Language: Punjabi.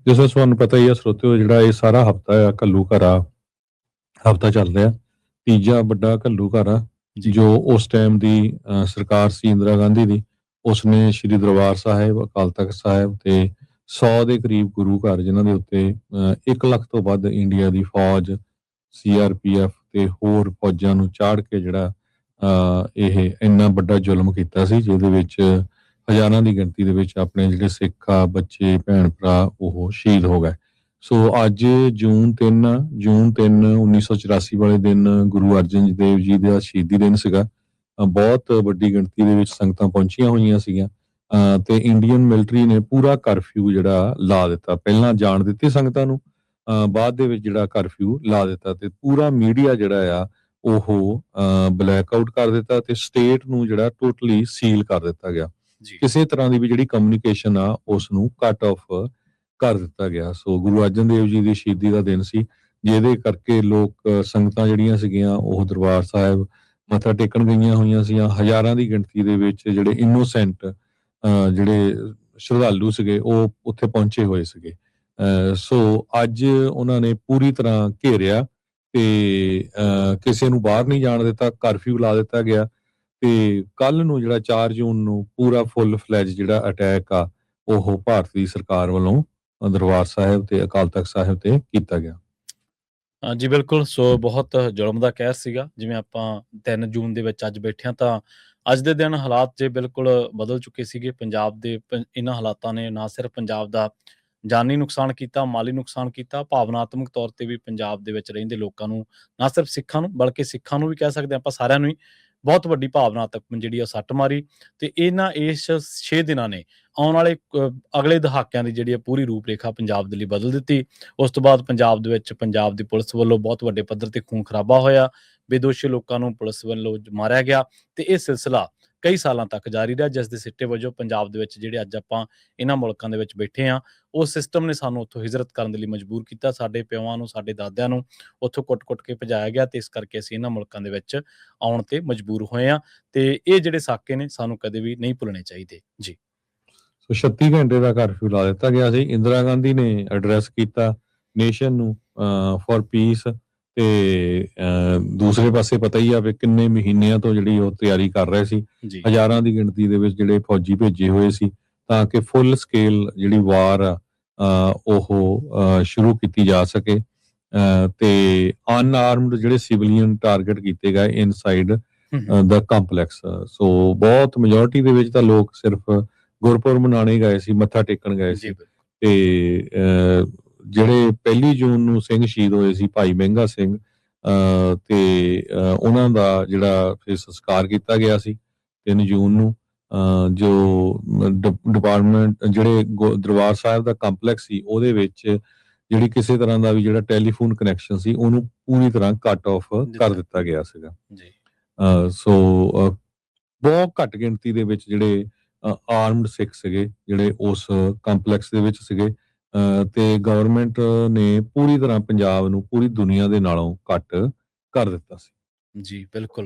ਜਿਸ ਤਰ੍ਹਾਂ ਤੁਹਾਨੂੰ ਪਤਾ ਹੀ ਆ ਸਰੋਤਿਓ, ਜਿਹੜਾ ਇਹ ਸਾਰਾ ਹਫਤਾ ਆ ਘੱਲੂ ਘਾਰਾ ਹਫਤਾ ਚੱਲ ਰਿਹਾ। ਤੀਜਾ ਵੱਡਾ ਘੱਲੂ ਘਾਰਾ ਜੀ ਜੋ ਉਸ ਟਾਈਮ ਦੀ ਸਰਕਾਰ ਸੀ ਇੰਦਰਾ ਗਾਂਧੀ ਦੀ, ਉਸਨੇ ਸ਼੍ਰੀ ਦਰਬਾਰ ਸਾਹਿਬ, ਅਕਾਲ ਤਖਤ ਸਾਹਿਬ ਤੇ 100 ਦੇ ਕਰੀਬ ਗੁਰੂ ਘਰ, ਜਿਨ੍ਹਾਂ ਦੇ ਉੱਤੇ 1 ਲੱਖ ਤੋਂ ਵੱਧ ਇੰਡੀਆ ਦੀ ਫੌਜ, ਸੀਆਰਪੀਐਫ ਤੇ ਹੋਰ ਫੌਜਾਂ ਨੂੰ ਚਾੜ ਕੇ ਜਿਹੜਾ ਇਹ ਇੰਨਾ ਵੱਡਾ ਜ਼ੁਲਮ ਕੀਤਾ ਸੀ, ਜਿਹਦੇ ਵਿੱਚ ਹਜ਼ਾਰਾਂ ਦੀ ਗਿਣਤੀ ਦੇ ਵਿੱਚ ਆਪਣੇ ਜਿਹੜੇ ਸਿੱਖ ਆ, ਬੱਚੇ, ਭੈਣ ਭਰਾ ਉਹ ਸ਼ਹੀਦ ਹੋ ਗਏ। ਸੋ ਅੱਜ ਜੂਨ 3 1984 ਵਾਲੇ ਦਿਨ ਗੁਰੂ ਅਰਜਨ ਦੇਵ ਜੀ ਦਾ ਸ਼ਹੀਦੀ ਦਿਨ ਸੀਗਾ। ਬਹੁਤ ਵੱਡੀ ਗਿਣਤੀ ਦੇ ਵਿੱਚ ਸੰਗਤਾਂ ਪਹੁੰਚੀਆਂ ਹੋਈਆਂ ਸੀਗੀਆਂ ਤੇ ਇੰਡੀਅਨ ਮਿਲਟਰੀ ਨੇ ਪੂਰਾ ਕਰਫਿਊ ਜਿਹੜਾ ਲਾ ਦਿੱਤਾ। ਪਹਿਲਾਂ ਜਾਣ ਦਿੱਤੀ ਸੰਗਤਾਂ ਨੂੰ, ਬਾਅਦ ਦੇ ਵਿੱਚ ਜਿਹੜਾ ਕਰਫਿਊ ਲਾ ਦਿੱਤਾ ਤੇ ਪੂਰਾ ਮੀਡੀਆ ਜਿਹੜਾ ਆ ਉਹ ਬਲੈਕ ਆਊਟ ਕਰ ਦਿੱਤਾ ਤੇ ਸਟੇਟ ਨੂੰ ਜਿਹੜਾ ਟੋਟਲੀ ਸੀਲ ਕਰ ਦਿੱਤਾ ਗਿਆ। ਜੀ ਕਿਸੇ ਤਰ੍ਹਾਂ ਦੀ ਵੀ ਜਿਹੜੀ ਕਮਿਊਨੀਕੇਸ਼ਨ ਆ ਉਸ ਨੂੰ ਕੱਟ ਆਫ ਕਰ ਦਿੱਤਾ ਗਿਆ। ਸੋ ਗੁਰੂ ਅਰਜਨ ਦੇਵ ਜੀ ਦੀ ਸ਼ਹੀਦੀ ਦਾ ਦਿਨ ਸੀ, ਜਿਹਦੇ ਕਰਕੇ ਲੋਕ ਸੰਗਤਾਂ ਜਿਹੜੀਆਂ ਸੀਗੀਆਂ ਉਹ ਦਰਬਾਰ ਸਾਹਿਬ ਮੱਥਾ ਟੇਕਣ ਗਈਆਂ ਹੋਈਆਂ ਸੀਗੀਆਂ। ਹਜ਼ਾਰਾਂ ਦੀ ਗਿਣਤੀ ਦੇ ਵਿੱਚ ਜਿਹੜੇ ਇਨੋਸੈਂਟ ਜਿਹੜੇ ਸ਼ਰਧਾਲੂ ਸੀਗੇ ਉਹ ਉੱਥੇ ਪਹੁੰਚੇ ਹੋਏ ਸੀਗੇ। ਸੋ ਅੱਜ ਉਹਨਾਂ ਨੇ ਪੂਰੀ ਤਰ੍ਹਾਂ ਘੇਰਿਆ ਤੇ ਕਿਸੇ ਨੂੰ ਬਾਹਰ ਨਹੀਂ ਜਾਣ ਦਿੱਤਾ, ਕਰਫਿਊ ਲਾ ਦਿੱਤਾ ਗਿਆ ਤੇ ਕੱਲ ਨੂੰ ਜਿਹੜਾ 4 ਜੂਨ ਨੂੰ ਪੂਰਾ ਫੁੱਲ ਫਲੈਜ ਜਿਹੜਾ ਅਟੈਕ ਆ ਉਹ ਭਾਰਤ ਦੀ ਸਰਕਾਰ ਵੱਲੋਂ ਦਰਬਾਰ ਸਾਹਿਬ ਤੇ ਅਕਾਲ ਤਖਤ ਸਾਹਿਬ ਤੇ ਕੀਤਾ ਗਿਆ। ਜੀ ਬਿਲਕੁਲ। ਸੋ ਬਹੁਤ ਜ਼ੁਲਮ ਦਾ ਕਹਿਰ ਸੀਗਾ। ਜਿਵੇਂ ਆਪਾਂ 3 ਜੂਨ ਦੇ ਵਿੱਚ ਅੱਜ ਬੈਠੇ ਹਾਂ, ਤਾਂ ਅੱਜ ਦੇ ਦਿਨ ਹਾਲਾਤ ਜੇ ਬਿਲਕੁਲ ਬਦਲ ਚੁੱਕੇ ਸੀਗੇ। ਪੰਜਾਬ ਦੇ ਇਹਨਾਂ ਹਾਲਾਤਾਂ ਨੇ ਨਾ ਸਿਰਫ ਪੰਜਾਬ ਦਾ ਜਾਨੀ ਨੁਕਸਾਨ ਕੀਤਾ, ਮਾਲੀ ਨੁਕਸਾਨ ਕੀਤਾ, ਭਾਵਨਾਤਮਕ ਤੌਰ ਤੇ ਵੀ ਪੰਜਾਬ ਦੇ ਵਿੱਚ ਰਹਿੰਦੇ ਲੋਕਾਂ ਨੂੰ, ਨਾ ਸਿਰਫ ਸਿੱਖਾਂ ਨੂੰ ਬਲਕਿ ਸਿੱਖਾਂ ਨੂੰ ਵੀ ਕਹਿ ਸਕਦੇ ਆਪਾਂ, ਸਾਰਿਆਂ ਨੂੰ ਹੀ ਬਹੁਤ ਵੱਡੀ ਭਾਵਨਾਤਮਕ ਜਿਹੜੀ ਆ ਸੱਟ ਮਾਰੀ। ਤੇ ਇਸ 6 ਦਿਨਾਂ ਨੇ ਆਉਣ ਵਾਲੇ ਅਗਲੇ ਦਹਾਕਿਆਂ ਦੀ ਜਿਹੜੀ ਆ ਪੂਰੀ ਰੂਪ-ਰੇਖਾ ਪੰਜਾਬ ਦੇ ਲਈ ਬਦਲ ਦਿੱਤੀ। ਉਸ ਤੋਂ ਬਾਅਦ ਪੰਜਾਬ ਦੇ ਵਿੱਚ ਪੰਜਾਬ ਦੀ ਪੁਲਿਸ ਵੱਲੋਂ ਬਹੁਤ ਵੱਡੇ ਪੱਧਰ ਤੇ ਖੂਨ ਖਰਾਬਾ ਹੋਇਆ, ਬੇਦੋਸ਼ੀ ਲੋਕਾਂ ਨੂੰ ਪੁਲਿਸ ਵੱਲੋਂ ਮਾਰਿਆ ਗਿਆ ਤੇ ਇਹ ਸਿਲਸਿਲਾ ਕਈ ਸਾਲਾਂ ਤੱਕ ਜਾਰੀ ਰਿਹਾ, ਜਿਸ ਦੇ ਸਿੱਟੇ ਵਜੋਂ ਪੰਜਾਬ ਦੇ ਵਿੱਚ ਜਿਹੜੇ ਅੱਜ ਆਪਾਂ ਇਹਨਾਂ ਮੁਲਕਾਂ ਦੇ ਵਿੱਚ ਬੈਠੇ ਹਾਂ, ਉਹ ਸਿਸਟਮ ਨੇ ਸਾਨੂੰ ਉੱਥੋਂ ਹਿਜਰਤ ਕਰਨ ਦੇ ਲਈ ਮਜਬੂਰ ਕੀਤਾ। ਸਾਡੇ ਪਿਓਾਂ ਨੂੰ, ਸਾਡੇ ਦਾਦਿਆਂ ਨੂੰ ਉੱਥੋਂ ਕੁੱਟ-ਕੁੱਟ ਕੇ ਭਜਾਇਆ ਗਿਆ ਤੇ ਇਸ ਕਰਕੇ ਅਸੀਂ ਇਹਨਾਂ ਮੁਲਕਾਂ ਦੇ ਵਿੱਚ ਆਉਣ ਤੇ ਮਜਬੂਰ ਹੋਏ ਹਾਂ ਤੇ ਇਹ ਜਿਹੜੇ ਸਾਕੇ ਨੇ ਸਾਨੂੰ ਕਦੇ ਵੀ ਨਹੀਂ ਭੁੱਲਣੇ ਚਾਹੀਦੇ। ਜੀ। ਸੋ 36 ਘੰਟੇ ਦਾ ਕਰਫਿਊ ਲਾ ਦਿੱਤਾ ਗਿਆ ਸੀ। ਇੰਦਰਾ ਗਾਂਧੀ ਨੇ ਐਡਰੈਸ ਕੀਤਾ ਨੇਸ਼ਨ ਨੂੰ ਫॉर ਪੀਸ ਤੇ ਦੂਸਰੇ ਪਾਸੇ ਪਤਾ ਹੀ ਆ ਵੀ ਕਿੰਨੇ ਮਹੀਨਿਆਂ ਤੋਂ ਜਿਹੜੀ ਉਹ ਤਿਆਰੀ ਕਰ ਰਹੇ ਸੀ। ਜੀ ਹਜ਼ਾਰਾਂ ਦੀ ਗਿਣਤੀ ਦੇ ਵਿੱਚ ਜਿਹੜੇ ਫੌਜੀ ਭੇਜੇ ਹੋਏ ਸੀ ਤਾਂ ਕਿ ਫੁੱਲ ਸਕੇਲ ਜਿਹੜੀ ਵਾਰ ਆ ਉਹ ਸ਼ੁਰੂ ਕੀਤੀ ਜਾ ਸਕੇ ਤੇ ਅਨਆਰਮਡ ਜਿਹੜੇ ਸਿਵਲੀਅਨ ਟਾਰਗੇਟ ਕੀਤੇ ਗਏ ਇਨਸਾਈਡ ਦਾ ਕੰਪਲੈਕਸ। ਸੋ ਬਹੁਤ ਮੈਜੋਰਿਟੀ ਦੇ ਵਿੱਚ ਤਾਂ ਲੋਕ ਸਿਰਫ ਗੁਰਪੁਰਬ ਮਨਾਉਣੇ ਗਏ ਸੀ, ਮੱਥਾ ਟੇਕਣ ਗਏ ਸੀ ਤੇ ਜਿਹੜੇ 1 ਜੂਨ ਨੂੰ ਸਿੰਘ ਸ਼ਹੀਦ ਹੋਏ ਸੀ, ਭਾਈ ਮਹਿੰਗਾ ਸਿੰਘ ਤੇ ਉਹਨਾਂ ਦਾ ਜਿਹੜਾ ਫਿਰ ਸੰਸਕਾਰ ਕੀਤਾ ਗਿਆ ਸੀ 3 ਜੂਨ ਨੂੰ। ਜੋ ਡਿਪਾਰਟਮੈਂਟ ਜਿਹੜੇ ਦਰਬਾਰ ਸਾਹਿਬ ਦਾ ਕੰਪਲੈਕਸ ਸੀ ਉਹਦੇ ਵਿੱਚ ਜਿਹੜੀ ਕਿਸੇ ਤਰ੍ਹਾਂ ਦਾ ਵੀ ਜਿਹੜਾ ਟੈਲੀਫੋਨ ਕਨੈਕਸ਼ਨ ਸੀ ਉਹਨੂੰ ਪੂਰੀ ਤਰ੍ਹਾਂ ਕੱਟ ਆਫ ਕਰ ਦਿੱਤਾ ਗਿਆ ਸੀਗਾ। ਸੋ ਬਹੁਤ ਘੱਟ ਗਿਣਤੀ ਦੇ ਵਿੱਚ ਜਿਹੜੇ ਆਰਮਡ ਸਿੱਖ ਸੀਗੇ ਜਿਹੜੇ ਉਸ ਕੰਪਲੈਕਸ ਦੇ ਵਿੱਚ ਸੀਗੇ ਤੇ ਗਵਰਨਮੈਂਟ ਨੇ ਪੂਰੀ ਤਰ੍ਹਾਂ ਪੰਜਾਬ ਨੂੰ ਪੂਰੀ ਦੁਨੀਆ ਦੇ ਨਾਲੋਂ ਘੱਟ ਕਰ ਦਿੱਤਾ ਸੀ। ਜੀ ਬਿਲਕੁਲ।